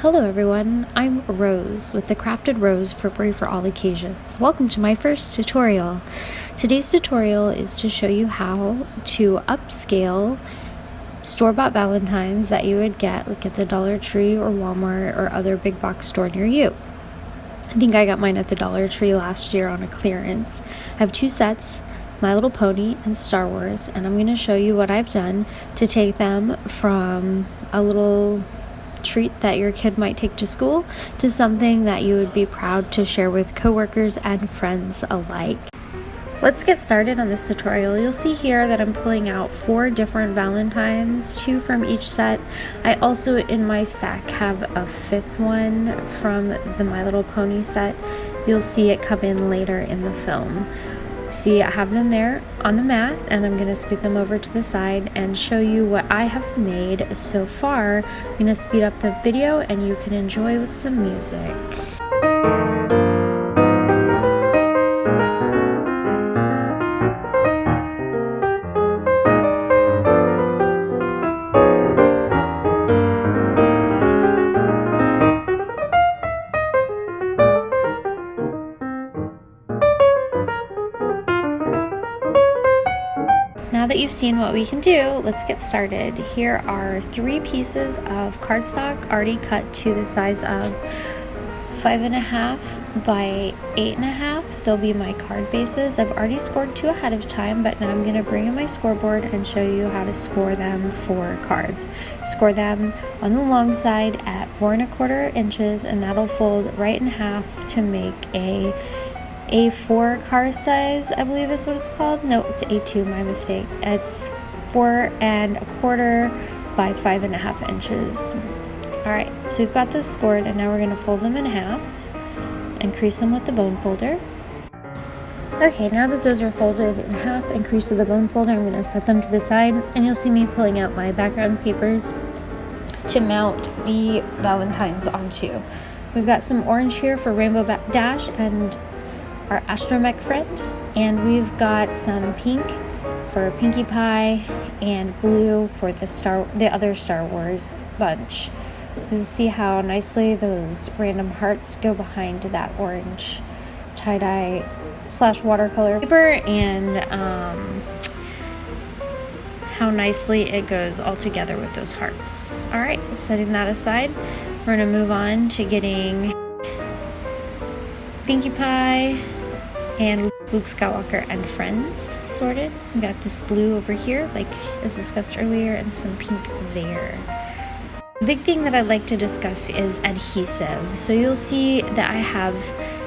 Hello everyone, I'm Rose with the Crafted Rose for Brave for All Occasions. Welcome to my first tutorial. Today's tutorial is to show you how to upscale store-bought Valentines that you would get like at the Dollar Tree or Walmart or other big box store near you. I think I got mine at the Dollar Tree last year on a clearance. I have two sets, My Little Pony and Star Wars, and I'm going to show you what I've done to take them from a little treat that your kid might take to school to something that you would be proud to share with coworkers and friends alike. Let's get started on this tutorial. You'll see here that I'm pulling out 4 different Valentines, 2 from each set. I also in my stack have a 5th one from the My Little Pony set. You'll see it come in later in the film. See, I have them there on the mat, and I'm going to scoot them over to the side and show you what I have made so far. I'm going to speed up the video and you can enjoy with some music. Now that you've seen what we can do, let's get started. Here are 3 pieces of cardstock already cut to the size of 5.5 by 8.5. They'll be my card bases. I've already scored 2 ahead of time, but now I'm going to bring in my scoreboard and show you how to score them for cards. Score them on the long side at 4.25 inches, and that'll fold right in half to make a A4 card size, I believe is what it's called. No, it's A2, my mistake. It's 4.25 by 5.5 inches. Alright, so we've got those scored, and now we're going to fold them in half and crease them with the bone folder. Okay, now that those are folded in half and creased with the bone folder, I'm going to set them to the side, and you'll see me pulling out my background papers to mount the Valentines onto. We've got some orange here for Rainbow Dash and our astromech friend, and we've got some pink for Pinkie Pie and blue for the other Star Wars bunch. You'll see how nicely those random hearts go behind that orange tie-dye / watercolor paper, and how nicely it goes all together with those hearts. Alright, setting that aside, we're going to move on to getting Pinkie Pie and Luke Skywalker and friends sorted. We got this blue over here, like as discussed earlier, and some pink there. The big thing that I'd like to discuss is adhesive. So you'll see that I have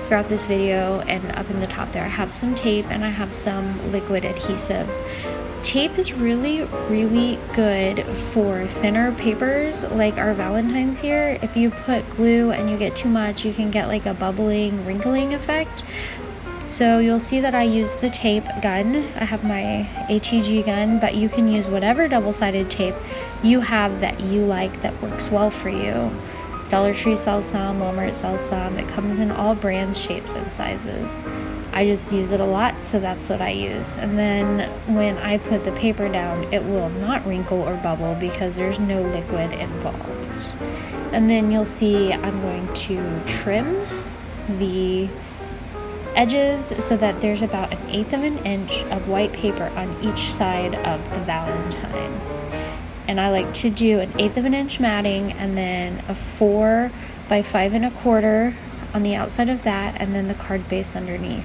throughout this video and up in the top there, I have some tape and I have some liquid adhesive. Tape is really, really good for thinner papers like our Valentines here. If you put glue and you get too much, you can get like a bubbling, wrinkling effect. So you'll see that I use the tape gun. I have my ATG gun, but you can use whatever double-sided tape you have that you like that works well for you. Dollar Tree sells some, Walmart sells some. It comes in all brands, shapes, and sizes. I just use it a lot, so that's what I use. And then when I put the paper down, it will not wrinkle or bubble because there's no liquid involved. And then you'll see I'm going to trim the edges so that there's about 1/8 of an inch of white paper on each side of the Valentine. And I like to do 1/8 of an inch matting, and then a 4 by 5.25 on the outside of that, and then the card base underneath.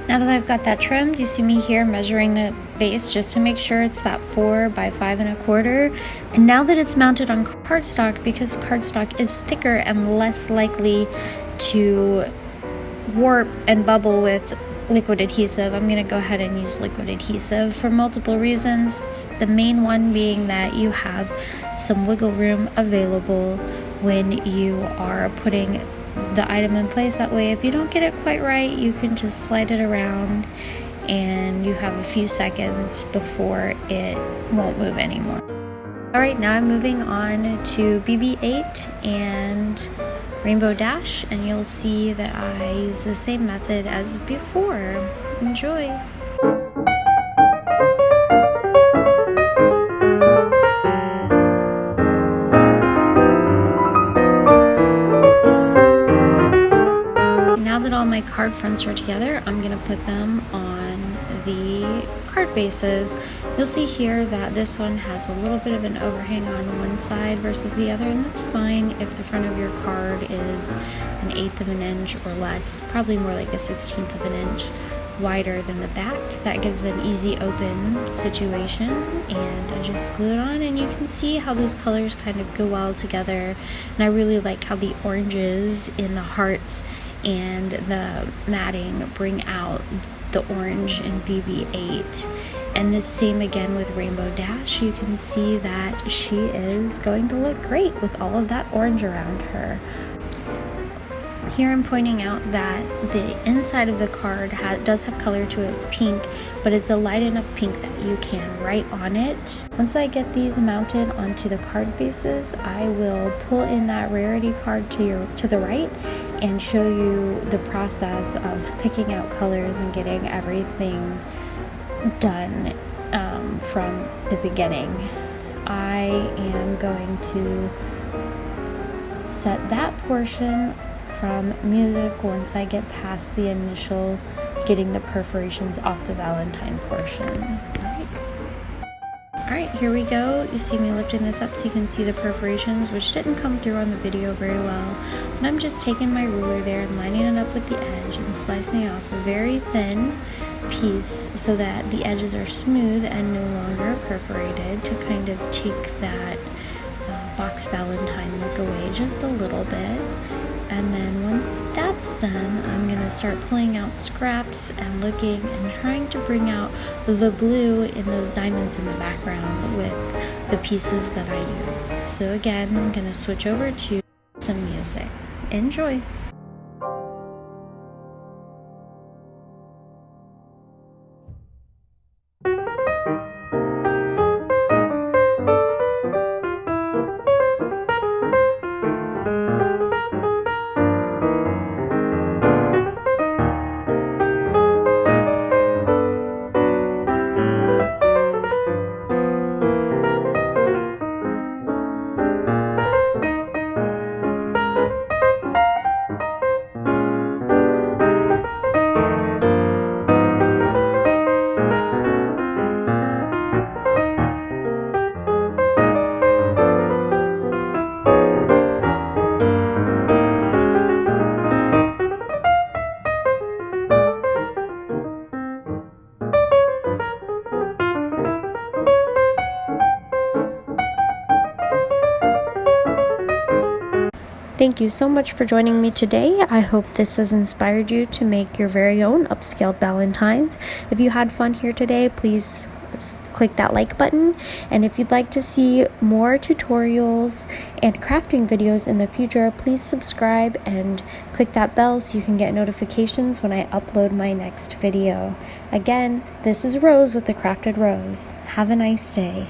Now that I've got that trimmed, you see me here measuring the base just to make sure it's that 4 by 5.25. And now that it's mounted on cardstock, because cardstock is thicker and less likely to warp and bubble with liquid adhesive, I'm going to go ahead and use liquid adhesive for multiple reasons. The main one being that you have some wiggle room available when you are putting the item in place. That way, if you don't get it quite right, you can just slide it around and you have a few seconds before it won't move anymore. Alright, now I'm moving on to BB-8 and Rainbow Dash, and you'll see that I use the same method as before. Enjoy! while my card fronts are together, I'm going to put them on the card bases. You'll see here that this one has a little bit of an overhang on one side versus the other, and that's fine if the front of your card is 1/8 of an inch or less, probably more like 1/16 of an inch wider than the back. That gives an easy open situation, and I just glue it on, and you can see how those colors kind of go well together. And I really like how the oranges in the hearts and the matting bring out the orange in BB-8. And the same again with Rainbow Dash. You can see that she is going to look great with all of that orange around her. Here I'm pointing out that the inside of the card does have color to it. It's pink, but it's a light enough pink that you can write on it. Once I get these mounted onto the card bases, I will pull in that rarity card to the right and show you the process of picking out colors and getting everything done from the beginning. I am going to set that portion from music once I get past the initial getting the perforations off the Valentine portion. Alright, here we go. You see me lifting this up so you can see the perforations, which didn't come through on the video very well. But I'm just taking my ruler there and lining it up with the edge and slicing off a very thin piece so that the edges are smooth and no longer perforated, to kind of take that box Valentine look away just a little bit. And then once that's done, I'm going to start pulling out scraps and looking and trying to bring out the blue in those diamonds in the background with the pieces that I use. So again, I'm going to switch over to some music. Enjoy! Thank you so much for joining me today. I hope this has inspired you to make your very own upscaled Valentines. If you had fun here today, please click that like button. And if you'd like to see more tutorials and crafting videos in the future, please subscribe and click that bell so you can get notifications when I upload my next video. Again, this is Rose with The Crafted Rose. Have a nice day.